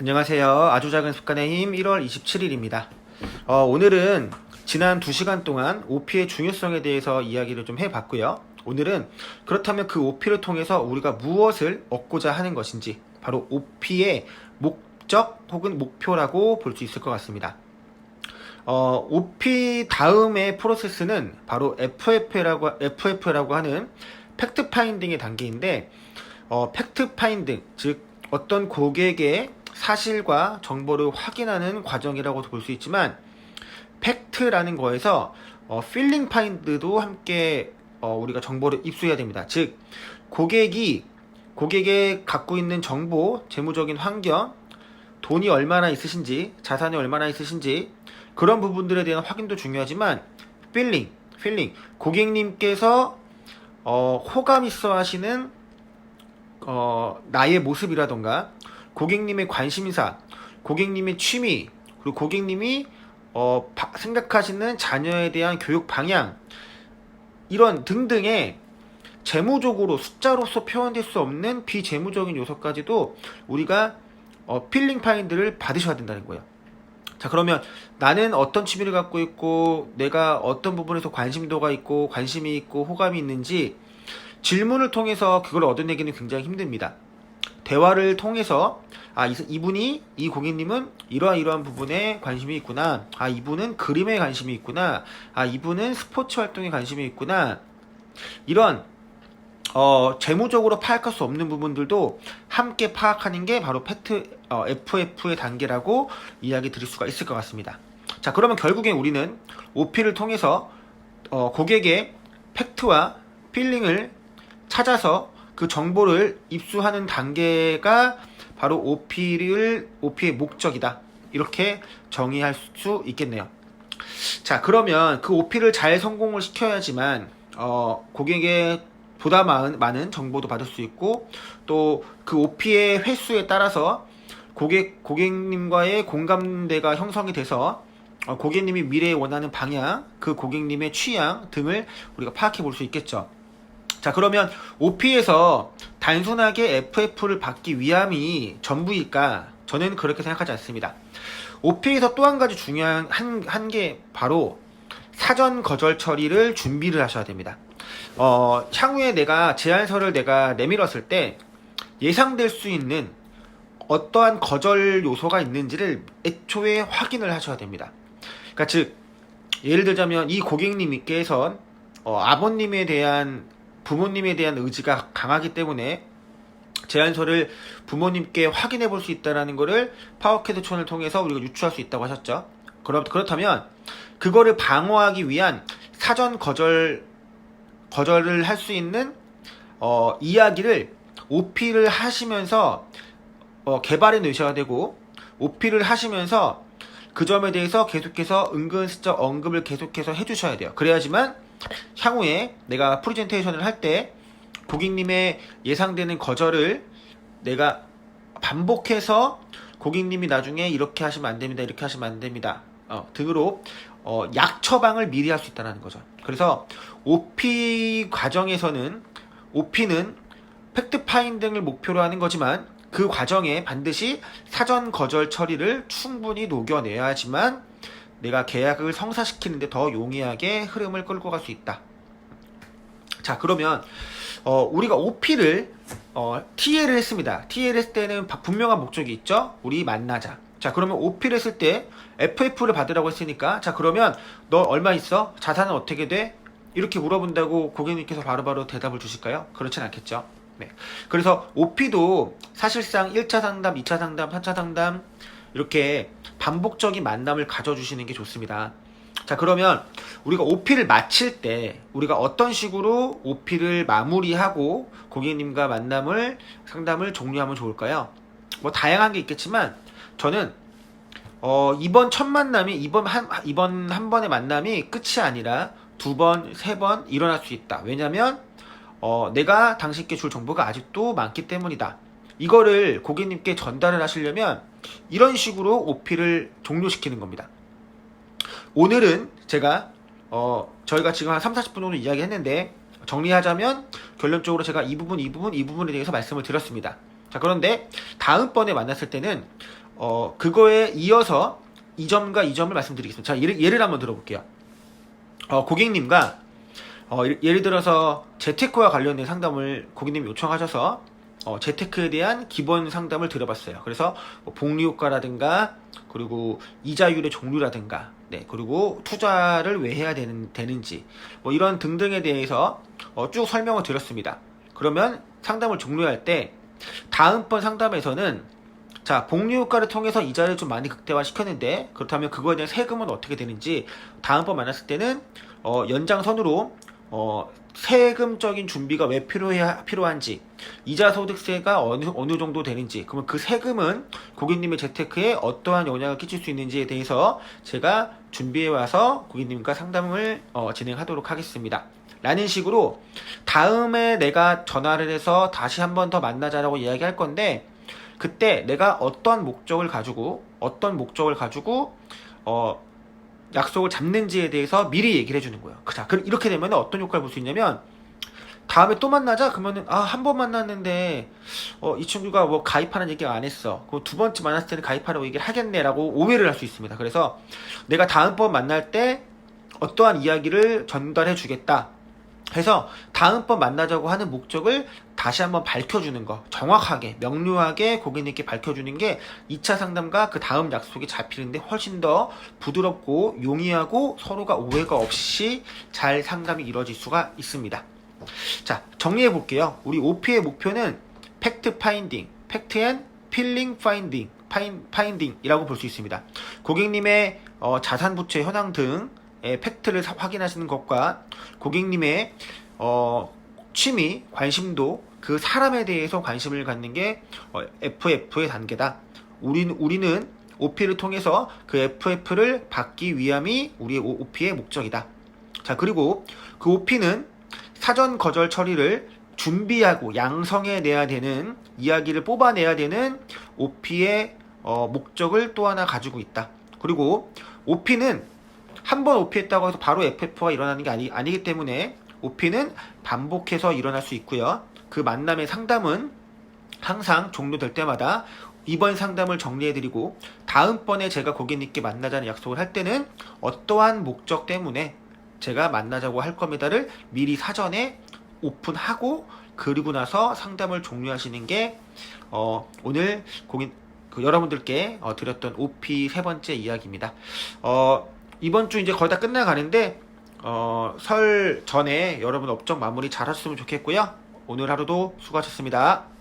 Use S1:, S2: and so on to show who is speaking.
S1: 안녕하세요. 아주 작은 습관의 힘 1월 27일입니다. 오늘은 지난 2시간 동안 OP의 중요성에 대해서 이야기를 좀 해봤고요. 오늘은 그렇다면 그 OP를 통해서 우리가 무엇을 얻고자 하는 것인지 바로 OP의 목적 혹은 목표라고 볼 수 있을 것 같습니다. OP 다음의 프로세스는 바로 FF라고 하는 팩트 파인딩의 단계인데 팩트 파인딩, 즉 어떤 고객의 사실과 정보를 확인하는 과정이라고도 볼 수 있지만 팩트라는 거에서 필링 파인드도 함께 우리가 정보를 입수해야 됩니다. 즉 고객이 갖고 있는 정보, 재무적인 환경, 돈이 얼마나 있으신지, 자산이 얼마나 있으신지 그런 부분들에 대한 확인도 중요하지만 필링 고객님께서 호감 있어 하시는 나의 모습이라던가 고객님의 관심사, 고객님의 취미, 그리고 고객님이 생각하시는 자녀에 대한 교육 방향, 이런 등등의 재무적으로 숫자로서 표현될 수 없는 비재무적인 요소까지도 우리가 필링 파인드를 받으셔야 된다는 거예요. 자, 그러면 나는 어떤 취미를 갖고 있고 내가 어떤 부분에서 관심도가 있고 관심이 있고 호감이 있는지 질문을 통해서 그걸 얻어내기는 굉장히 힘듭니다. 대화를 통해서 이 고객님은 이러한 부분에 관심이 있구나, 이분은 그림에 관심이 있구나, 이분은 스포츠 활동에 관심이 있구나, 이런 재무적으로 파악할 수 없는 부분들도 함께 파악하는 게 바로 FF의 단계라고 이야기 드릴 수가 있을 것 같습니다. 자, 그러면 결국엔 우리는 OP를 통해서 고객의 팩트와 필링을 찾아서 그 정보를 입수하는 단계가 바로 OP의 목적이다, 이렇게 정의할 수 있겠네요. 자, 그러면 그 OP를 잘 성공을 시켜야지만 고객의 보다 많은 정보도 받을 수 있고 또 그 OP의 횟수에 따라서 고객님과의 공감대가 형성이 돼서 고객님이 미래에 원하는 방향, 그 고객님의 취향 등을 우리가 파악해 볼 수 있겠죠. 자, 그러면 OP에서 단순하게 FF를 받기 위함이 전부일까? 저는 그렇게 생각하지 않습니다. OP에서 또 한 가지 중요한 한 게 바로 사전 거절 처리를 준비를 하셔야 됩니다. 향후에 제안서를 내밀었을 때 예상될 수 있는 어떠한 거절 요소가 있는지를 애초에 확인을 하셔야 됩니다. 그러니까 즉 예를 들자면 이 고객님께서 부모님에 대한 의지가 강하기 때문에 제안서를 부모님께 확인해 볼 수 있다는 것을 파워캐드촌을 통해서 우리가 유추할 수 있다고 하셨죠. 그렇다면 그거를 방어하기 위한 사전 거절을 할 수 있는 이야기를 OP를 하시면서 개발해 놓으셔야 되고, OP를 하시면서 그 점에 대해서 계속해서 은근슬쩍 언급을 계속해서 해주셔야 돼요. 그래야지만 향후에 내가 프레젠테이션을 할 때 고객님의 예상되는 거절을 내가 반복해서 고객님이 나중에 이렇게 하시면 안 됩니다, 이렇게 하시면 안 됩니다 등으로 약처방을 미리 할 수 있다는 거죠. 그래서 OP 과정에서는 OP는 팩트 파인딩을 목표로 하는 거지만 그 과정에 반드시 사전 거절 처리를 충분히 녹여내야지만 내가 계약을 성사시키는데 더 용이하게 흐름을 끌고 갈 수 있다. 자, 그러면 우리가 OP를 TL을 했습니다. TL을 했을 때는 분명한 목적이 있죠. 우리 만나자. 자, 그러면 OP를 했을 때 FF를 받으라고 했으니까, 자, 그러면 너 얼마 있어? 자산은 어떻게 돼? 이렇게 물어본다고 고객님께서 바로바로 대답을 주실까요? 그렇진 않겠죠. 네. 그래서 OP도 사실상 1차 상담, 2차 상담, 3차 상담 이렇게 반복적인 만남을 가져주시는 게 좋습니다. 자, 그러면 우리가 OP를 마칠 때 우리가 어떤 식으로 OP를 마무리하고 고객님과 상담을 종료하면 좋을까요? 뭐 다양한 게 있겠지만 저는 이번 첫 만남이 이번 한 번의 만남이 끝이 아니라 2번, 3번 일어날 수 있다. 왜냐면 내가 당신께 줄 정보가 아직도 많기 때문이다. 이거를 고객님께 전달을 하시려면 이런 식으로 OP를 종료시키는 겁니다. 오늘은 저희가 지금 한 30-40분 정도 이야기했는데 정리하자면 결론적으로 제가 이 부분에 대해서 말씀을 드렸습니다. 자, 그런데 다음번에 만났을 때는 그거에 이어서 이 점과 이 점을 말씀드리겠습니다. 자, 예를 한번 들어볼게요. 고객님과 예를 들어서 재테크와 관련된 상담을 고객님이 요청하셔서 재테크에 대한 기본 상담을 드려봤어요. 그래서 뭐 복리효과라든가 그리고 이자율의 종류라든가 그리고 투자를 왜 해야 되는지 뭐 이런 등등에 대해서 쭉 설명을 드렸습니다. 그러면 상담을 종료할 때 다음번 상담에서는 자, 복리효과를 통해서 이자를 좀 많이 극대화 시켰는데 그렇다면 그거에 대한 세금은 어떻게 되는지 다음번 만났을 때는 연장선으로 세금적인 준비가 왜 필요한지 이자 소득세가 어느 정도 되는지 그러면 그 세금은 고객님의 재테크에 어떠한 영향을 끼칠 수 있는지에 대해서 제가 준비해 와서 고객님과 상담을 진행하도록 하겠습니다. 라는 식으로 다음에 내가 전화를 해서 다시 한 번 더 만나자라고 이야기할 건데 그때 내가 어떤 목적을 가지고 약속을 잡는지에 대해서 미리 얘기를 해주는 거예요. 자, 이렇게 되면 어떤 효과를 볼 수 있냐면 다음에 또 만나자 그러면은 한 번 만났는데 이 친구가 뭐 가입하는 얘기가 안 했어. 그 두 번째 만났을 때는 가입하라고 얘기를 하겠네라고 오해를 할 수 있습니다. 그래서 내가 다음번 만날 때 어떠한 이야기를 전달해 주겠다 해서 다음번 만나자고 하는 목적을 다시 한번 밝혀주는 거, 정확하게 명료하게 고객님께 밝혀주는 게 2차 상담과 그 다음 약속이 잡히는데 훨씬 더 부드럽고 용이하고 서로가 오해가 없이 잘 상담이 이루어질 수가 있습니다. 자, 정리해 볼게요. 우리 OP의 목표는 팩트 파인딩, 팩트 앤 필링 파인딩 이라고 볼 수 있습니다. 고객님의 자산 부채 현황 등의 팩트를 확인하시는 것과 고객님의 취미, 관심도 그 사람에 대해서 관심을 갖는 게 FF의 단계다. 우리는 OP를 통해서 그 FF를 받기 위함이 우리의 OP의 목적이다. 자, 그리고 그 OP는 사전 거절 처리를 준비하고 양성해내야 되는 이야기를 뽑아내야 되는 OP의 목적을 또 하나 가지고 있다. 그리고 OP는 한 번 OP 했다고 해서 바로 FF가 일어나는 게 아니기 때문에 OP는 반복해서 일어날 수 있고요. 그 만남의 상담은 항상 종료될 때마다 이번 상담을 정리해드리고 다음번에 제가 고객님께 만나자는 약속을 할 때는 어떠한 목적 때문에 제가 만나자고 할 겁니다를 미리 사전에 오픈하고 그리고 나서 상담을 종료하시는 게 오늘 여러분들께 드렸던 OP 세 번째 이야기입니다. 이번 주 이제 거의 다 끝나가는데 설 전에 여러분 업적 마무리 잘 하셨으면 좋겠고요. 오늘 하루도 수고하셨습니다.